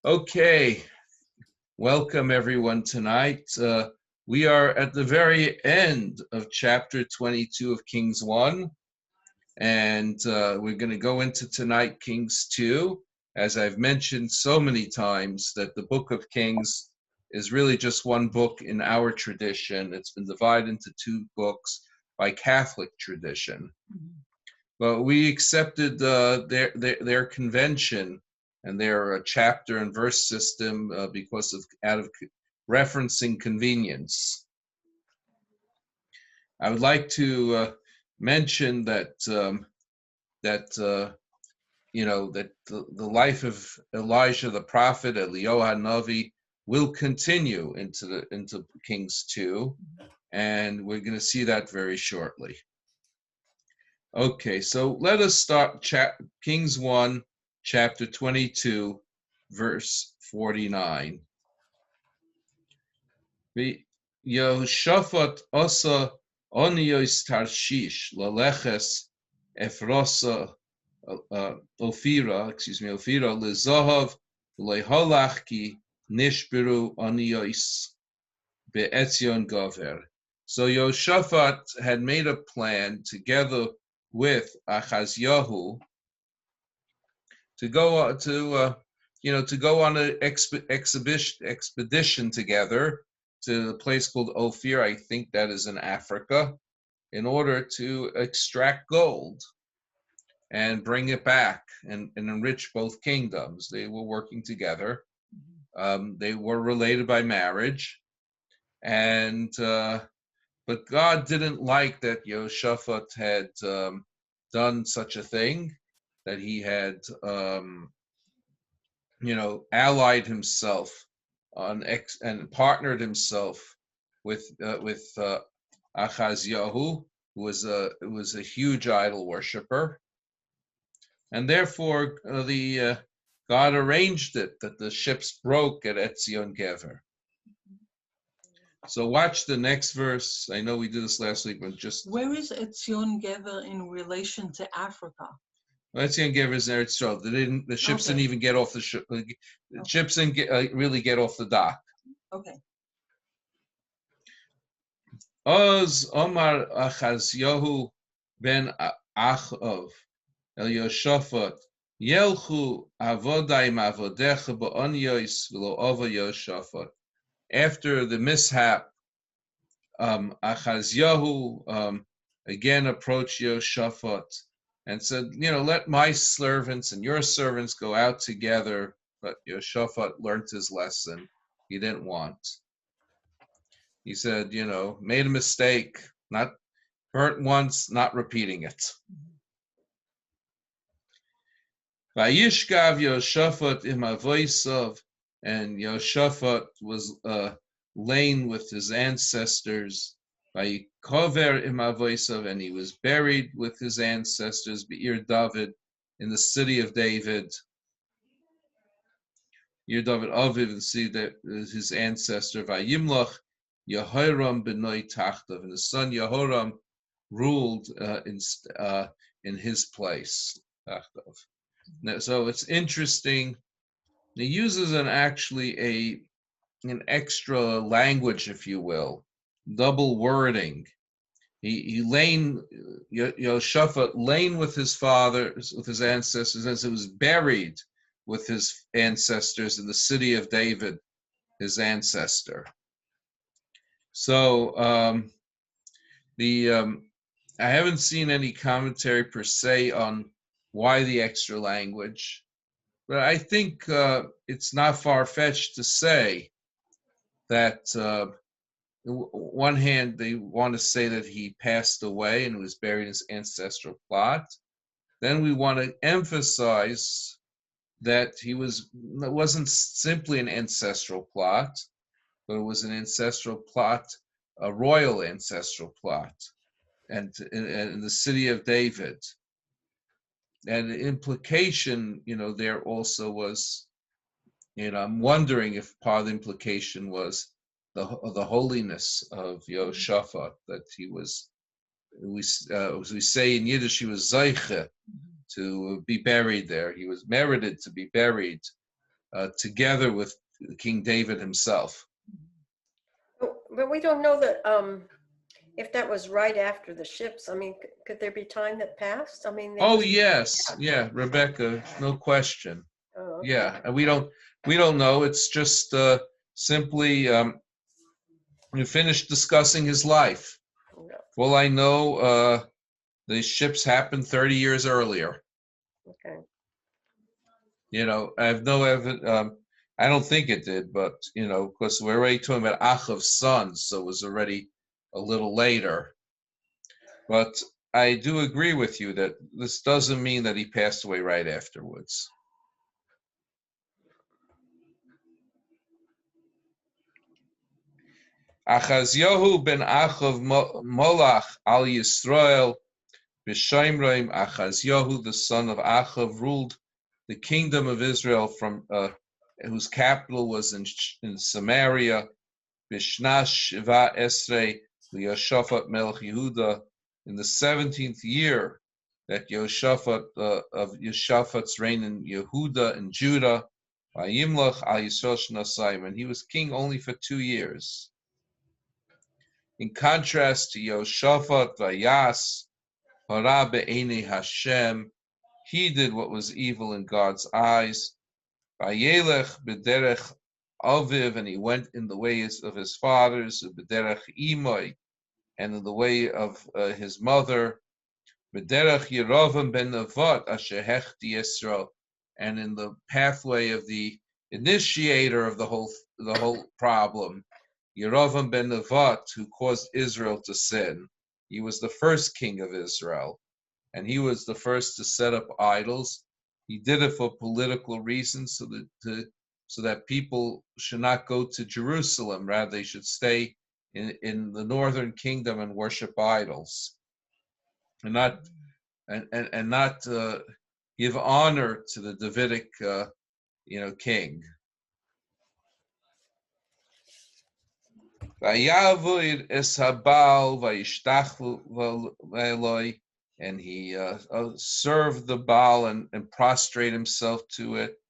Okay, welcome everyone tonight. We are at the very end of chapter 22 of Kings 1, and we're going to go into tonight Kings 2. As I've mentioned so many times, that the book of Kings is really just one book in our tradition. It's been divided into two books by Catholic tradition. But we accepted their convention and their chapter and verse system because of out of referencing convenience. I would like to mention that that the life of Elijah the prophet, Eliyahu Hanavi, will continue into Kings 2, and we're going to see that very shortly. Okay, so let us start Kings 1, chapter 22, verse 49. Yehoshaphat asa onios tarshish laleches efrosa Ophira lezahav leholachki nishbiru onios be'etzion gover. So Yehoshaphat had made a plan together with Ahaziah to go on an expedition together to a place called Ophir. I think that is in Africa, in order to extract gold and bring it back and enrich both kingdoms. They were working together. They were related by marriage, and but God didn't like that Yehoshaphat had done such a thing, that he had allied himself and partnered himself with Ahaziah, who was a huge idol worshiper, and therefore God arranged it that the ships broke at Etzion Gever. So watch the next verse. I know we did this last week, but just where is Etzion Gever in relation to Africa? Etzion Gever is Eretz Yisrael. The ships didn't even get off the ship. The ships didn't really get off the dock. Okay. Oz Omar Achaziyahu ben Achov El Yoshaphat Yelchu Avodai Mavodecha Ba'onyos V'lo Ova Yoshaphat. After the mishap, Ahaziah again approached Yehoshaphat and said, let my servants and your servants go out together. But Yehoshaphat learned his lesson. He didn't want. He said, made a mistake, not burnt once, not repeating it. Vayishkav Yehoshaphat im avoisav, and Yehoshaphat was lain with his ancestors. Vayikover im avoisav, and he was buried with his ancestors, Be'ir David, in the city of David. Ir David Aviv, the city that is his ancestor. Vayimlach Yehoram benoi tachtav, and his son Yehoram ruled in his place. Tachtav. So it's interesting. He uses an extra language, if you will, double wording. Yehoshaphat lain with his fathers, with his ancestors, as he was buried with his ancestors in the city of David, his ancestor. So I haven't seen any commentary per se on why the extra language, but I think it's not far-fetched to say that on one hand, they want to say that he passed away and was buried in his ancestral plot. Then we want to emphasize that it wasn't simply an ancestral plot, but it was an ancestral plot, a royal ancestral plot, and in the city of David. And the implication, there also was, I'm wondering if part of the implication was the holiness of Yehoshaphat, that he was, as we say in Yiddish, he was zeiche to be buried there. He was merited to be buried together with King David himself. But we don't know that if that was right after the ships. I mean, could there be time that passed? I mean, Oh yes, yeah, Rebecca, no question. Oh, okay. Yeah, and we don't know. It's just simply we finished discussing his life. Yeah. Well, I know the ships happened 30 years earlier. Okay. You know, I have no evidence. I don't think it did, but you know, because we're already talking about Achav's sons, so it was already a little later. But I do agree with you that this doesn't mean that he passed away right afterwards. Ahaziah ben Achav Molach al Yisrael b'Shoimroim. Ahaziah, the son of Achav, ruled the kingdom of Israel from whose capital was in Samaria. B'Shnash Shiva Esrei Yoshaphat Melech Yehuda, in the 17th year that Yoshaphat of Yoshaphat's reign in Yehuda and Judah, Vayimlach al Yisrael Shnasayim, and he was king only for 2 years. In contrast to Yoshaphat, Vayas Hara be'enei Hashem, he did what was evil in God's eyes. Vayelech b'derech Aviv, and he went in the ways of his fathers, b'derech Imoi, and in the way of his mother, b'derech Yerovam ben Nevat asher hechti Yisrael, and in the pathway of the initiator of the whole problem, Yerovam ben Nevat, who caused Israel to sin. He was the first king of Israel, and he was the first to set up idols. He did it for political reasons, so that people should not go to Jerusalem. Rather, they should stay in the northern kingdom and worship idols, and not give honor to the Davidic king. And he served the Baal and prostrate himself to it.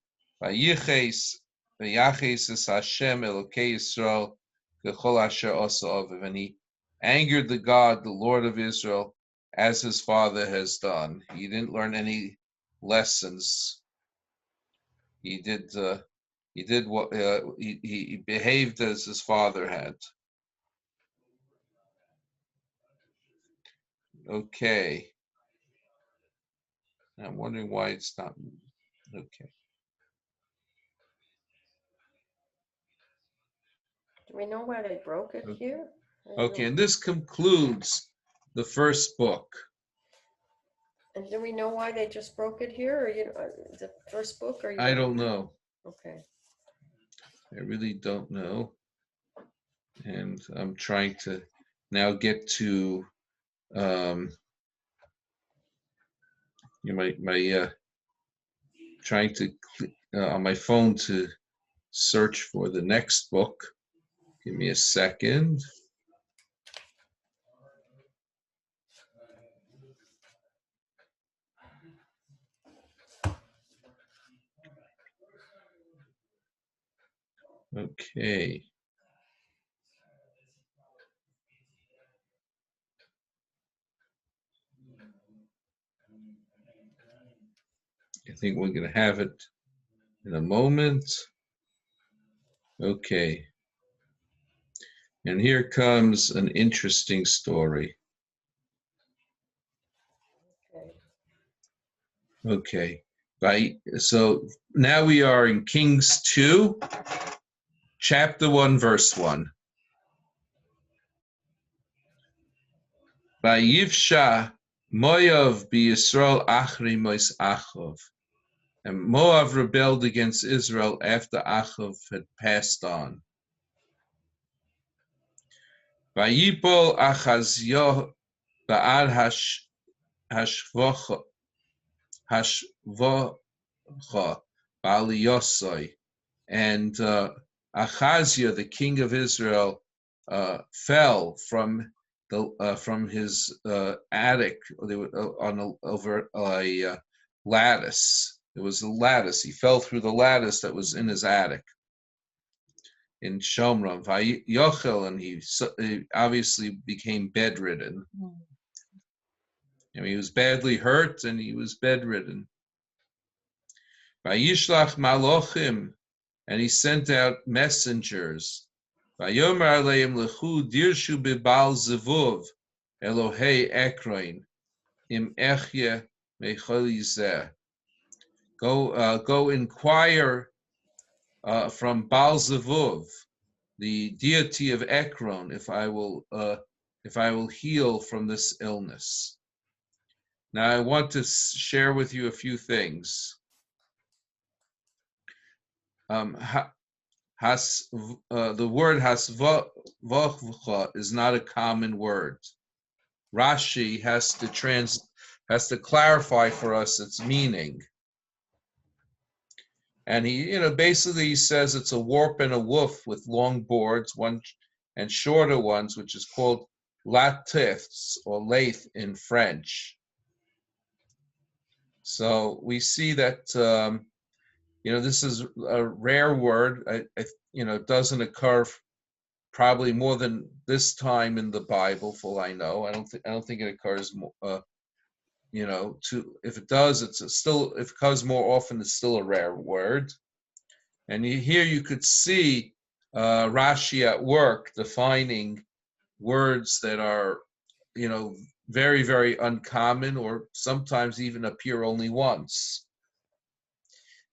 Vayiches is Hashem Elokei Yisrael kechol asher asa aviv, and he angered the God, the Lord of Israel, as his father has done. He didn't learn any lessons. He did what he behaved as his father had. Okay. I'm wondering why it's not. Okay. Do we know why they broke it here? Okay, and this concludes the first book. And do we know why they just broke it here, or the first book, or I don't know. Okay. I really don't know, and I'm trying to now get to my trying to on my phone to search for the next book. Give me a second. Okay. I think we're going to have it in a moment. Okay. And here comes an interesting story. Okay. So now we are in Kings 2, chapter 1, verse 1. Vayivsha Moav b'Yisrael achri mois Achav. And Moab rebelled against Israel after Achav had passed on. Vayipol Ahaziah ba'ad hashvocha ba'al Yosai. And Ahaziah, the king of Israel, fell from his attic over a lattice. There was a lattice. He fell through the lattice that was in his attic in Shomron. Vayochel, and he obviously became bedridden. He was badly hurt, and he was bedridden. Vayishlach malochim, and he sent out messengers. Vayomer aleim lechu dirshu bebal zevuv, Elohei Ekron, im echye mecholizeh. Go inquire from Baal Zevuv, the deity of Ekron, if I will heal from this illness. Now I want to share with you a few things. The word hasvachcha is not a common word. Rashi has to clarify for us its meaning. And he, basically he says it's a warp and a woof with long boards, and shorter ones, which is called latiths or lathe in French. So we see that, this is a rare word. It doesn't occur probably more than this time in the Bible, for all I know. I don't think it occurs more. If it does, if it occurs more often, it's still a rare word. And here you could see Rashi at work defining words that are, very, very uncommon, or sometimes even appear only once.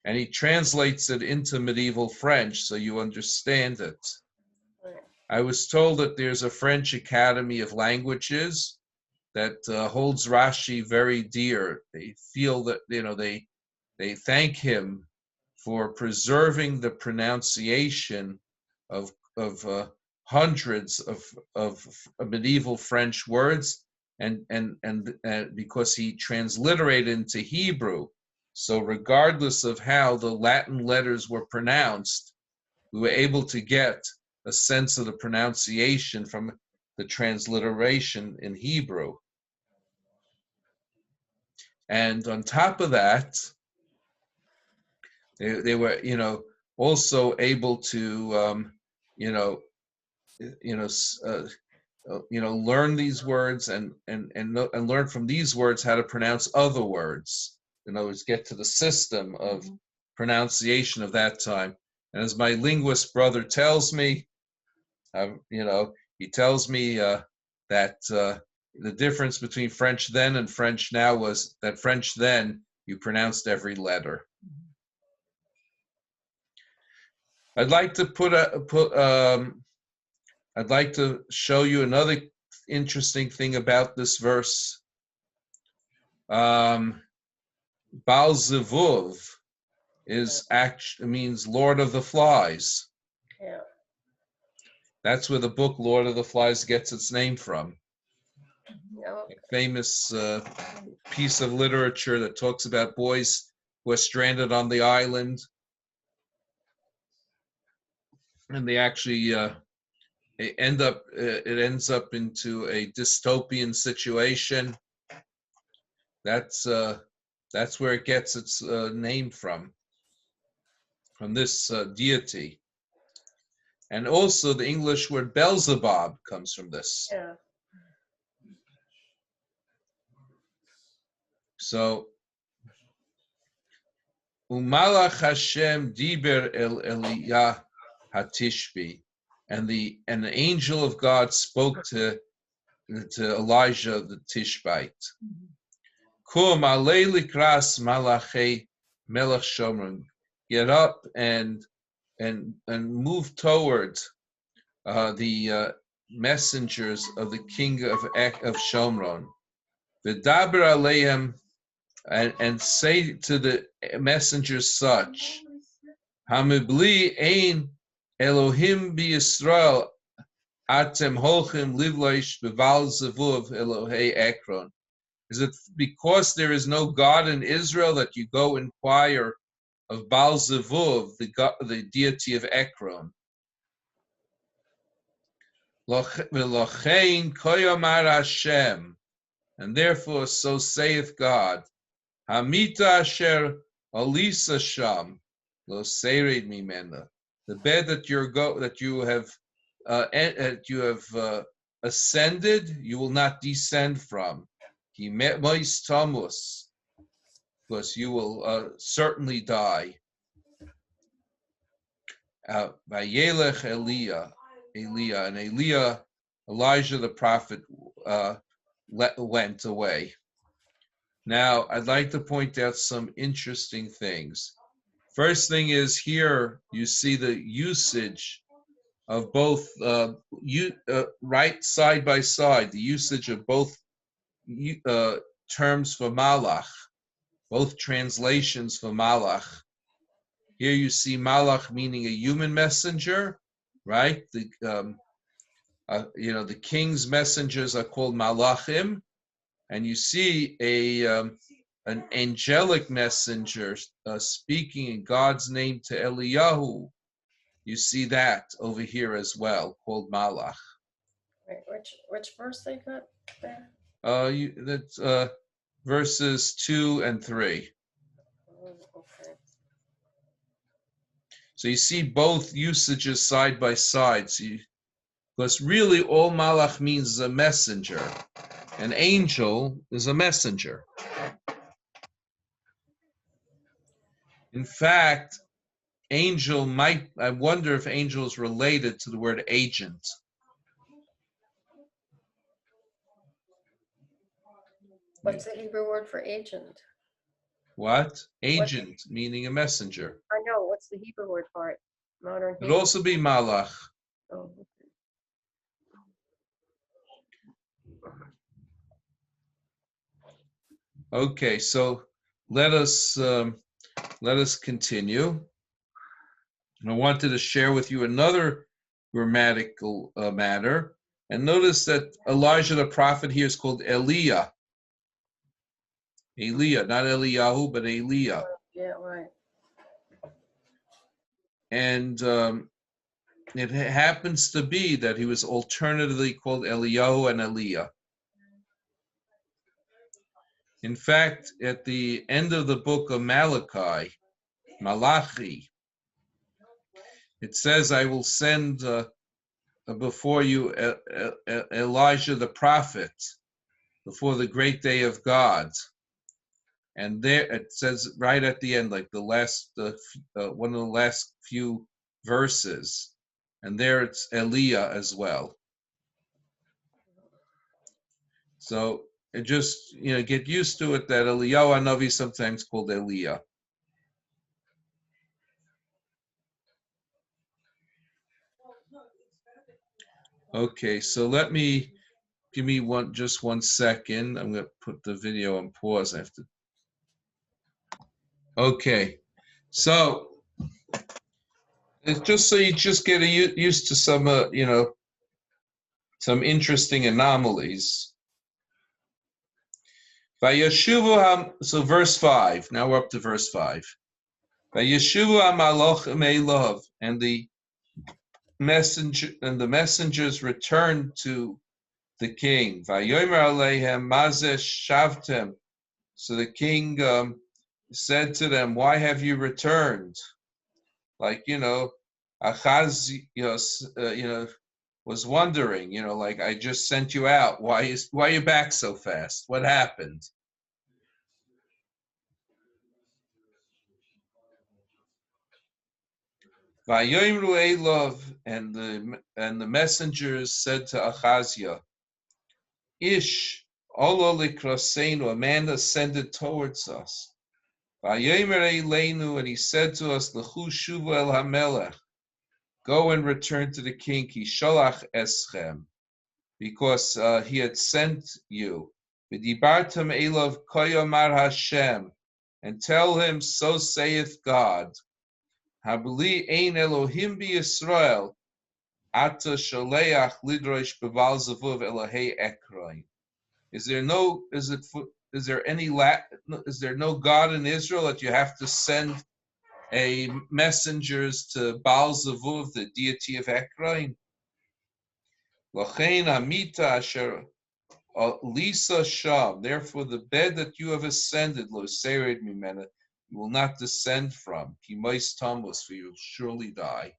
And he translates it into medieval French so you understand it. I was told that there's a French Academy of Languages that holds Rashi very dear. They feel that, they thank him for preserving the pronunciation of hundreds of medieval French words, and because he transliterated into Hebrew. So regardless of how the Latin letters were pronounced, we were able to get a sense of the pronunciation from the transliteration in Hebrew. And on top of that, they were, also able to, learn these words and learn from these words how to pronounce other words. In other words, get to the system of pronunciation of that time. And as my linguist brother tells me, he tells me that the difference between French then and French now was that French then you pronounced every letter. I'd like to show you another interesting thing about this verse. Baal Zevuv means Lord of the Flies. Yeah. That's where the book Lord of the Flies gets its name from. No. A famous piece of literature that talks about boys who are stranded on the island, and they actually it ends up into a dystopian situation. That's where it gets its name from this deity. And also the English word Beelzebub comes from this. Yeah. So, Umalach Hashem diber el Eliyah Hatishbi, and the angel of God spoke to Elijah the Tishbite. Kum alei likras malachei melech Shomron. Get up and move toward the messengers of the king of Shomron. V'daber aleim, and say to the messengers such: Hamibli ein Elohim b'Yisrael atem holchem livleish beval zevuv Elohei Ekron. Is it because there is no God in Israel that you go inquire of Baal Zevuv, the deity of Ekron? V'lochein koyomar Hashem, and therefore so saith God, Hamita asher Alisa Sham, Lo Sered Mimena. The bed that you have ascended, you will not descend from. He met Mois Tamus, because you will certainly die. Vayelech Eliah, and Elijah the prophet went away. Now, I'd like to point out some interesting things. First thing is here you see the usage of both right side by side, the usage of both terms for malach, both translations for malach. Here you see malach meaning a human messenger, right? The king's messengers are called malachim, and you see an angelic messenger speaking in God's name to Eliyahu. You see that over here as well, called malach. Wait, which verse they got there? That's verses 2 and 3. Oh, okay. So you see both usages side by side. Because really all malach means is a messenger. An angel is a messenger. In fact, I wonder if angel is related to the word agent. What's the Hebrew word for agent? What? Agent, meaning a messenger. I know. What's the Hebrew word for it? Modern It Hebrew. also be malach. Oh, Okay, so let us continue. And I wanted to share with you another grammatical matter. And notice that Elijah the prophet here is called Eliah. Eliah, not Eliyahu, but Eliah. yeah, right. And it happens to be that he was alternatively called Eliyahu and Eliah. In fact, at the end of the book of Malachi, it says, I will send before you Elijah the prophet before the great day of God. And there it says right at the end, like the last one of the last few verses, and there it's Eliah as well. So it just get used to it that Eliyahu Hanavi is sometimes called Eliah. Okay, so give me just 1 second. I'm going to put the video on pause. I have to. Okay, so it's just so you just get used to some, some interesting anomalies. So verse 5. Now we're up to verse 5. Vayeshuvu hamalachim elav, and the messengers returned to the king. Vayomer aleihem mazeh shavtem. So the king said to them, "Why have you returned?" Like Ahaziah, was wondering, like I just sent you out. Why are you back so fast? What happened? Vayomru Elov, and the messengers said to Ahaziah, Ish, Olo likraseinu, a man ascended towards us. Vayomer Eleinu, and he said to us, L'chu shuvu el hamelech, go and return to the king, ki sholach eschem, because he had sent you. V'dibartam elov koyomar Hashem, and tell him, so saith God. Habli ein Elohim b'Yisrael, ata shaleach lidrosh beval zavuv Elohei ekroin. Is there no God in Israel that you have to send a messengers to Baal Zavuv, the deity of Ekron? Lachein amita asher lisa sham. Therefore, the bed that you have ascended, lo sered mimena, You will not descend from. Ki mois tamus, for you will surely die.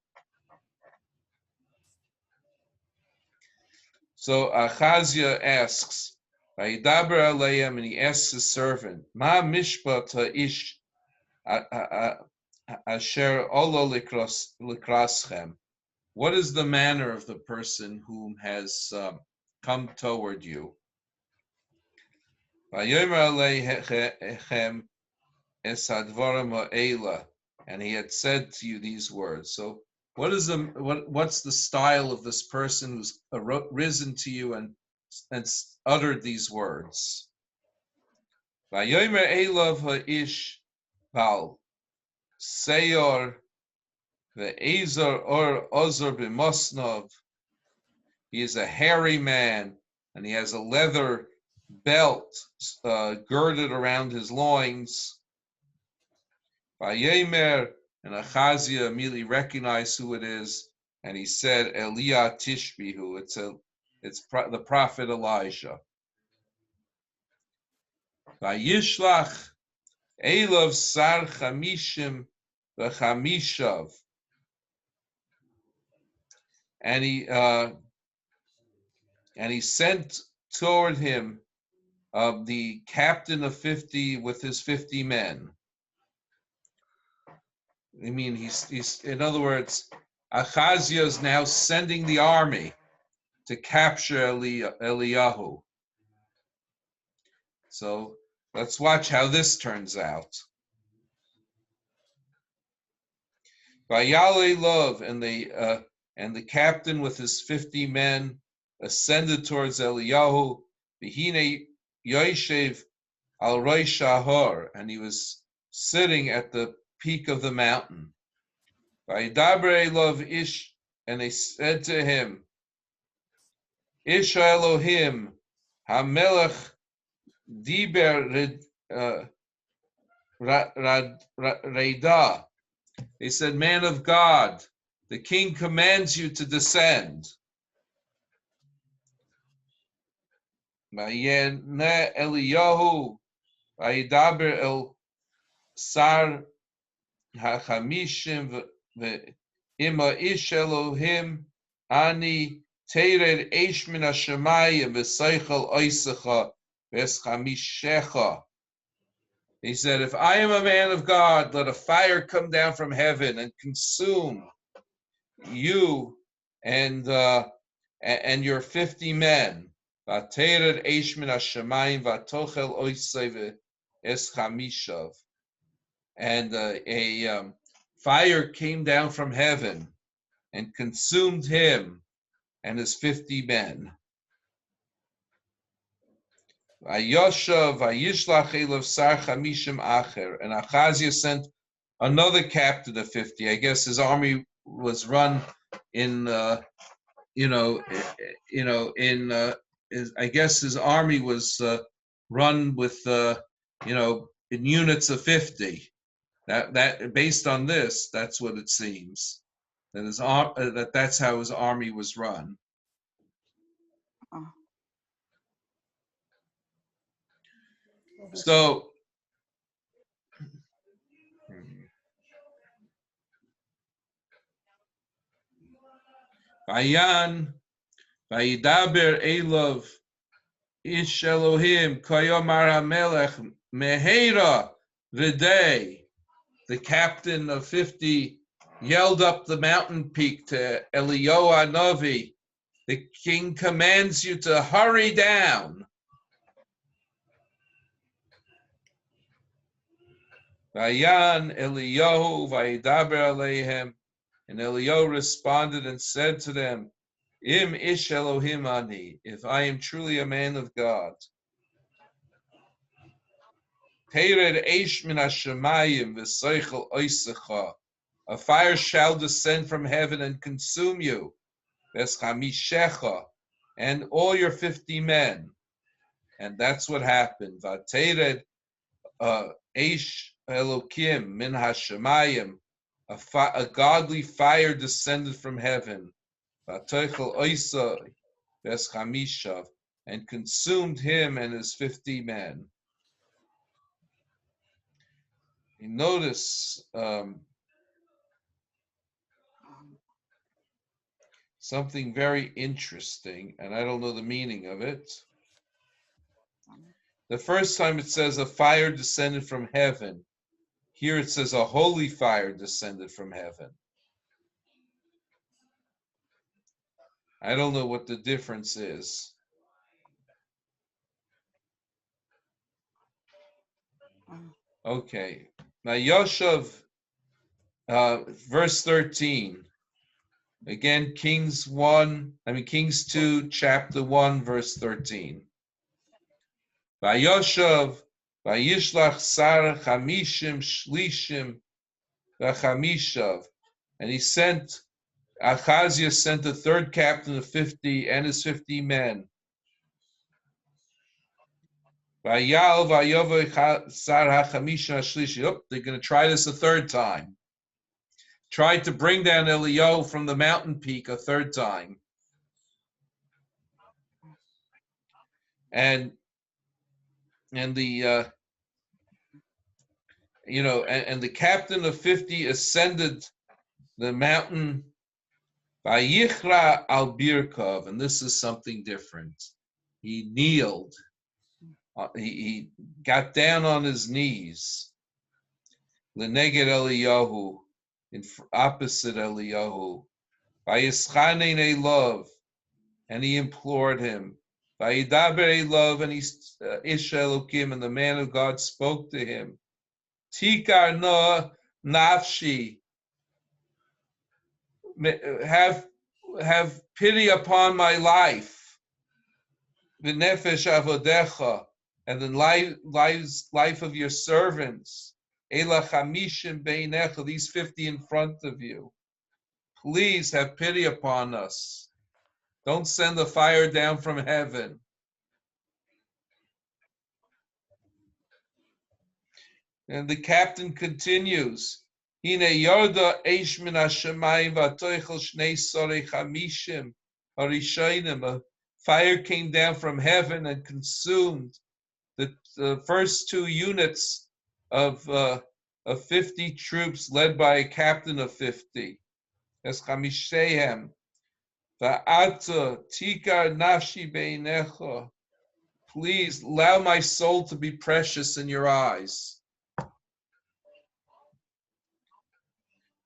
So Ahaziah asks, Vayidaber Aleim, and he asks his servant, Ma mishpat ha'ish asher olo likraschem. What is the manner of the person whom has come toward you? Vayomer Aleichem es hadvarim ha'ela, and he had said to you these words. So what's the style of this person who's risen to you and uttered these words? Vayomer elav ha'ish bal seyor ve'ezor or ozor b'mosnov. He is a hairy man, and he has a leather belt girded around his loins. Vayemer, and Ahaziah immediately recognized who it is, and he said, Eliah Tishbihu. It's the prophet Elijah. Vayishlach Elav Sar Chamishim v'Chamishav, and he sent toward him the captain of 50 with his 50 men. I mean, he's in other words, Ahaziah is now sending the army to capture Eliyahu. So let's watch how this turns out. Vayale Lov, and the captain with his 50 men ascended towards Eliyahu. V'hine Yoshev al Rosh Shahor, and he was sitting at the peak of the mountain. Vayidaber Lov Ish, and they said to him, Ish Elohim HaMelech Diber Reda. They said, man of God, the king commands you to descend. Vayene Eliyahu Vayidaber El Sar HaChamishim Ve'ima Ish Elohim Ani Tered Eish Min HaShemayim V'Seichel Oisecha V'Eschamishecha. He said, if I am a man of God, let a fire come down from heaven and consume you and your 50 men. And a fire came down from heaven and consumed him and his 50 men. And Ahaziah sent another captain of 50. I guess his army was run in, I guess his army was run with, in units of 50. That based on this, that's what it seems. That's how his army was run. So, Vayan, Vayidaber Elov, Ish Elohim, Koyomar HaMelech, Meheira V'dei. The captain of 50 yelled up the mountain peak to Eliyahu Hanavi, the king commands you to hurry down. Vayan Eliyahu Vayidaber Aleihem, and Eliyahu responded and said to them, Im Ish Elohim Ani, if I am truly a man of God. Tered Eish Min HaShemayim V'Seichel Oisecha, a fire shall descend from heaven and consume you, V'Eschamishecha, and all your 50 men. And that's what happened. Vatered Eish Elokim Min HaShemayim, a godly fire descended from heaven, V'Teichel Oisa V'Eschamishav, and consumed him and his 50 men. you notice something very interesting, and I don't know the meaning of it. The first time it says a fire descended from heaven. Here it says a holy fire descended from heaven. I don't know what the difference is. Okay. Now Yoshev, verse 13. Again, Kings 2, chapter 1, verse 13. Vayoshev, vayishlach sar chamishim shlishim v'chamishav. And Ahaziah sent a third captain of 50 and his 50 men. Vayal vayova sar hachamisha shlishi. Oh, they're going to try this a third time. Tried to bring down Eliyahu from the mountain peak a third time. And the and the captain of 50 ascended the mountain Vayichra al Birkov, and this is something different. He kneeled. He got down on his knees. Leneged Eliyahu, opposite Eliyahu. Vayischanein Elov, and he implored him. Vayidaber Elov, and he Ish Elokim, and the man of God spoke to him. Tikar no nafshi, have pity upon my life. V'nefesh avodecha, and the life of your servants. Ela chamishim beinecha, these 50 in front of you. Please have pity upon us. Don't send the fire down from heaven. And the captain continues. Hine yorda eish min hashemayim v'atoichel shnei sorei chamishim harishayim. A fire came down from heaven and consumed the first 2 units of 50 troops led by a captain of 50. As chamishehem. Va'ata tikar nafshi beinecha. Please allow my soul to be precious in your eyes.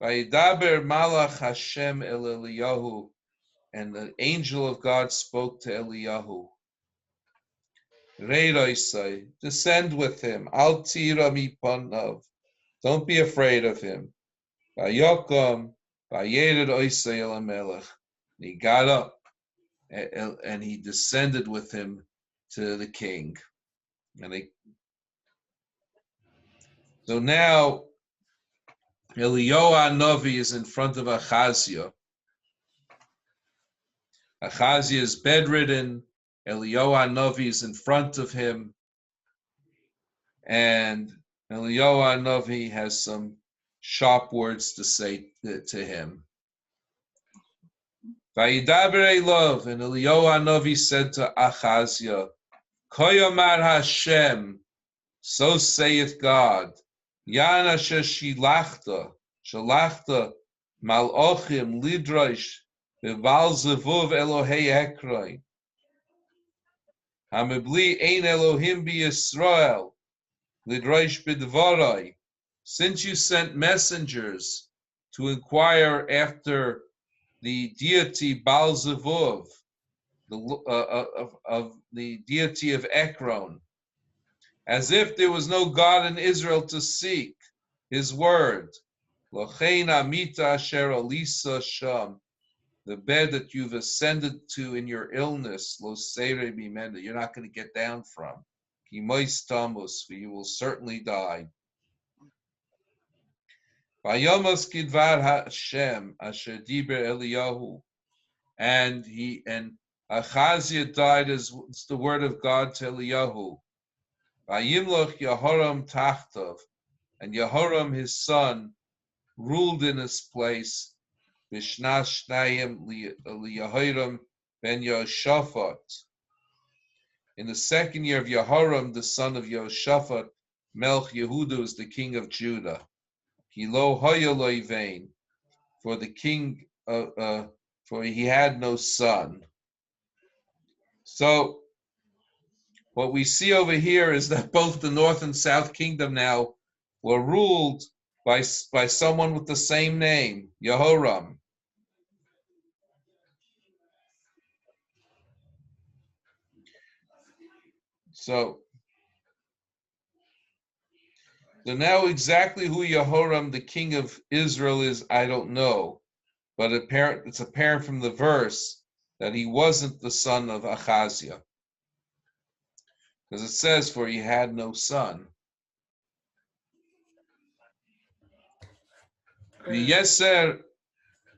Vayidaber malach Hashem el Eliyahu, and the angel of God spoke to Eliyahu. Reiroisai, descend with him. Al tira mipanav, don't be afraid of him. Vayokom vayered oisai el Melech. He got up and he descended with him to the king. So now Eliyahu Hanavi is in front of Ahaziah. Ahaziah is bedridden. Eliyahu Hanavi is in front of him. And Eliyahu Hanavi has some sharp words to say to him. Vayidaber Elov, and Eliyahu Hanavi said to Ahaziah, Koyomar Hashem, so saith God, Yan asher shalachta malachim lidrash beval zevuv Elohei Ekrai. Hamibli ein Elohim b'Yisrael lidrash b'dvarai. Since you sent messengers to inquire after the deity Baal Zevuv, of the deity of Ekron, as if there was no God in Israel to seek his word. Lochein amita asher alisa sham, the bed that you've ascended to in your illness, lo seire bimenda, you're not going to get down from. Ki mois tamus, for you will certainly die. Vayomas kidvar Hashem asher diber Eliyahu, and Ahaziah died as the word of God to Eliyahu. Vayimloch Yehoram tachtav, and Yehoram his son ruled in his place. Bishnas shnayim liYehoram ben Yoshaphat. In the 2nd year of Yehoram, the son of Yoshaphat, Melch Yehuda is the king of Judah. Hilo hoya lo vain, for the king, for he had no son. So what we see over here is that both the north and south kingdom now were ruled by someone with the same name, Yehoram. So now exactly who Yehoram, the king of Israel, is, I don't know. But it's apparent from the verse that he wasn't the son of Ahaziah. Because it says, for he had no son. V'yeser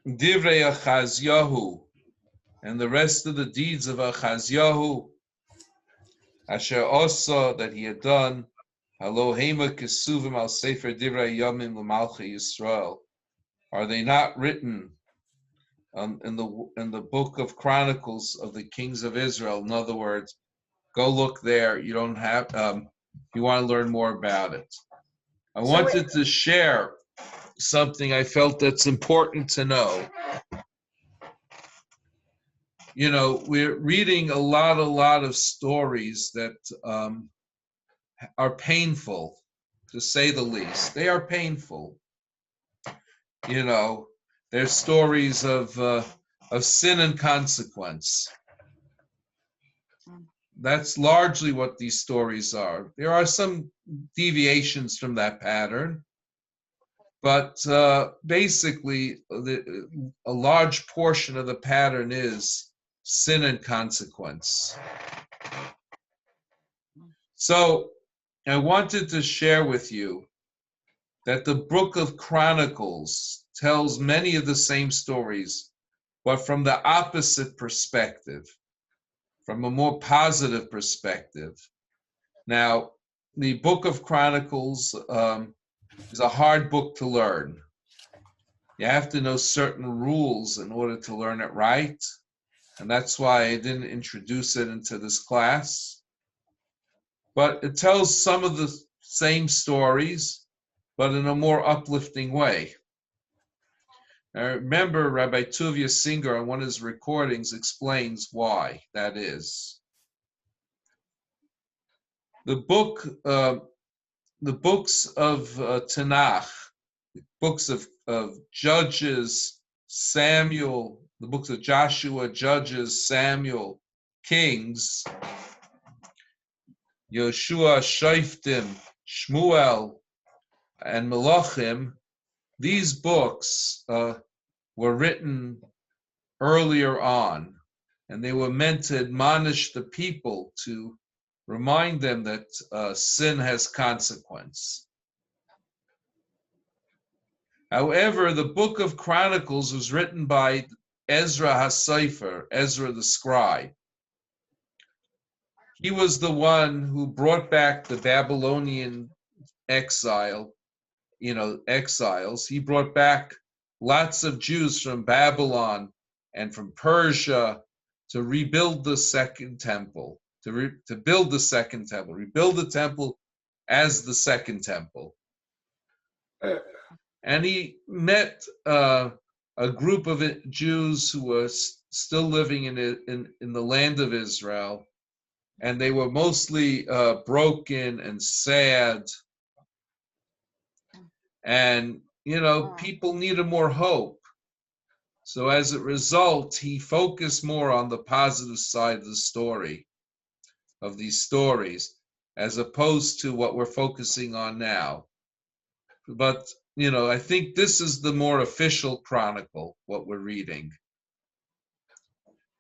divrei Ahaziyahu, and the rest of the deeds of Ahaziyahu, asher osa, that he had done, halo hema kesuvim al sefer divrei yomim l'malchei Yisrael. Are they not written in the book of Chronicles of the kings of Israel? In other words, go look there. You don't have, you want to learn more about it. I wanted to share something I felt that's important to know. You know, we're reading a lot of stories that are painful, to say the least. They are painful. You know, they're stories of sin and consequence. That's largely what these stories are. There are some deviations from that pattern, but basically, a large portion of the pattern is sin and consequence. So I wanted to share with you that the book of Chronicles tells many of the same stories, but from the opposite perspective, from a more positive perspective. Now, the book of Chronicles is a hard book to learn. You have to know certain rules in order to learn it right, and that's why I didn't introduce it into this class. But it tells some of the same stories, but in a more uplifting way. I remember Rabbi Tuvia Singer on one of his recordings explains why that is. The books of Tanakh, books of Judges, Samuel, the books of Joshua, Judges, Samuel, Kings, Yoshua, Shoftim, Shmuel, and Melachim, these books were written earlier on, and they were meant to admonish the people, to remind them that sin has consequence. However, the book of Chronicles was written by Ezra HaSefer, Ezra the scribe. He was the one who brought back the Babylonian exiles. He brought back lots of Jews from Babylon and from Persia to rebuild the second temple, to build the second temple, rebuild the temple as the second temple. And he met a group of Jews who were still living in the land of Israel, and they were mostly broken and sad. And, people needed more hope. So as a result, he focused more on the positive side of the story, of these stories, as opposed to what we're focusing on now. But, I think this is the more official chronicle, what we're reading.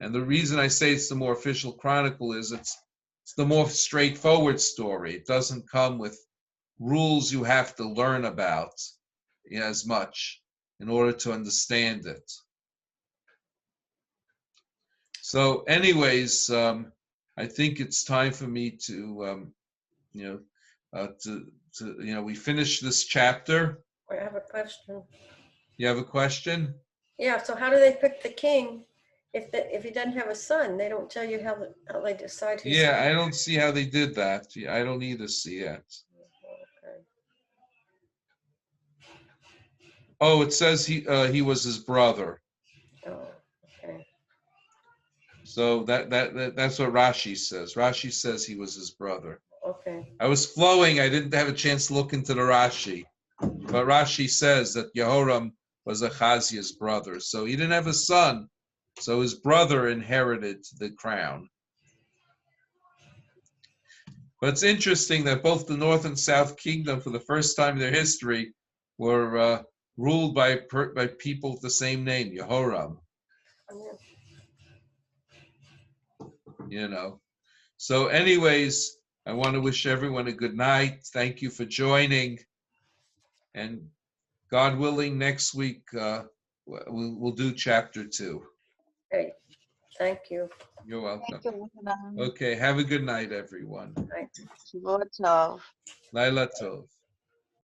And the reason I say it's the more official chronicle is it's the more straightforward story. It doesn't come with rules you have to learn about as much in order to understand it. So anyways, I think it's time for me to, we finish this chapter. I have a question. You have a question? Yeah, so how do they pick the king if he doesn't have a son? They don't tell you how they decide who's. Yeah, I don't see how they did that. I don't either see it. Oh, it says he was his brother. Oh, okay. So that's what Rashi says. Rashi says he was his brother. Okay. I was flowing. I didn't have a chance to look into the Rashi, but Rashi says that Yehoram was Ahaziah's brother. So he didn't have a son, so his brother inherited the crown. But it's interesting that both the North and South Kingdom, for the first time in their history, were ruled by people with the same name, Yehoram. Yeah. So, anyways, I want to wish everyone a good night. Thank you for joining, and God willing, next week we'll do chapter 2. Great. Thank you. You're welcome. Thank you, Madam. Okay, have a good night, everyone. Night. Shabbat Tov. Laila Tov.